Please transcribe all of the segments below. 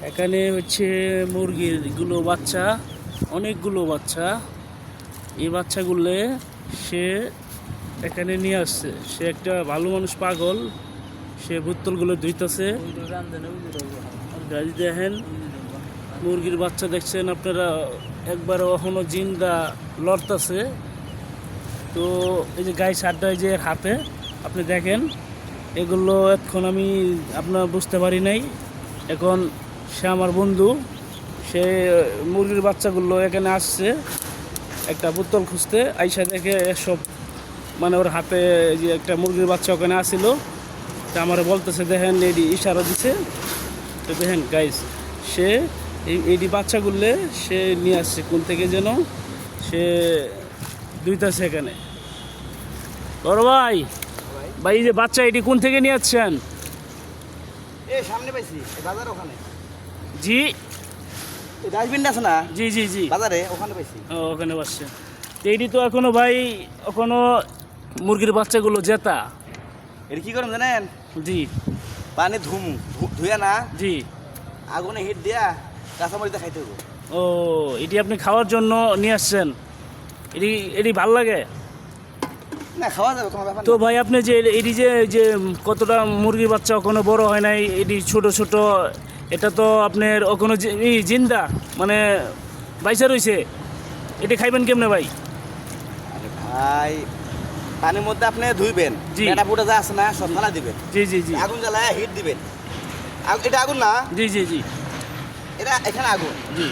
এখানে হচ্ছে মুরগিরগুলো বাচ্চা, অনেকগুলো বাচ্চা। এই বাচ্চাগুলো সে এখানে নিয়ে আসছে। সে একটা ভালো মানুষ, পাগল। সে বোতলগুলো ধুইতেছে। দেখেন মুরগির বাচ্চা দেখছেন আপনারা, একবার এখনো জিন্দা লড়তেছে। তো এই যে গায়ে সারটা যে হাতে আপনি দেখেন, এগুলো এখন আমি আপনার বুঝতে পারি নাই। এখন সে আমার বন্ধু, সে মুরগির বাচ্চাগুলো এখানে আসছে একটা বোতল খুঁজতে। আইসা দেখে এসব মানে ওর হাতে যে একটা মুরগির বাচ্চা ওখানে আসিল। তা আমার বলতেছে দেখেন, এডি ইশারা দিছে। তো দেখেন গাইস, সে এইটি বাচ্চাগুলো সে নিয়ে আসছে কোন থেকে যেন, সে দুইটাছে এখানে। বড় ভাই, ভাই এই যে বাচ্চা এটি কোন থেকে নিয়ে আসছেন? এই সামনে পাইছি, এই বাজার ওখানে। জি, এই ডাস্টবিন আছে না? জি জি জি, বাজারে ওখানে পাইছি। ও ওখানে বাসছে। তো এইটি তো এখনো ভাই, এখনো মুরগির বাচ্চাগুলো জেতা। এটা কি করুন জানেন? জি পানি ধুয়া না, জি। আগুনে হিট দিয়া কাঁচামরিচ দিয়ে খাইতে হবে। ও, এটি আপনি খাওয়ার জন্য নিয়ে আসছেন? এটি এটি ভাল লাগে? না, খাওয়া যাবে, কোনো ব্যাপার তো না। ভাই আপনি যে এটি যে যে কতটা মুরগির বাচ্চা ওখানে বড় হয় নাই, এটি ছোট ছোট, এটা তো আপনার ওখানে জিন্দা মানে বাইসা রয়েছে, এটি খাইবেন কেমনে ভাই? আরে ভাই, পানির মধ্যে আপনি ধুইবেন, জি। এটা ফুটা যা আছে না সব ফালা দিবেন। জি জি জি আগুন জ্বালায় হিট দিবেন। এটা আগুন না, জি জি জি এটা এখানে আগুন। জি।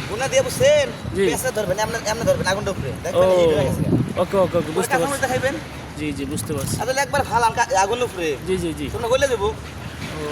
গুনা দিয়ে বুঝছেন, জি। পেঁচে ধরবেন, এমনি ধরবেন আগুনটা উপরে, ও, দেখবেন হিট হয়ে গেছে। ওকে ওকে ওকে, বুঝতে পারছি। কাঁচামরিচ খাইবেন, জি জি, বুঝতে পারছি। আসলে একবার ফাল আগুন উপরে, জি জি জি। তোমরা গলে দেবো। ও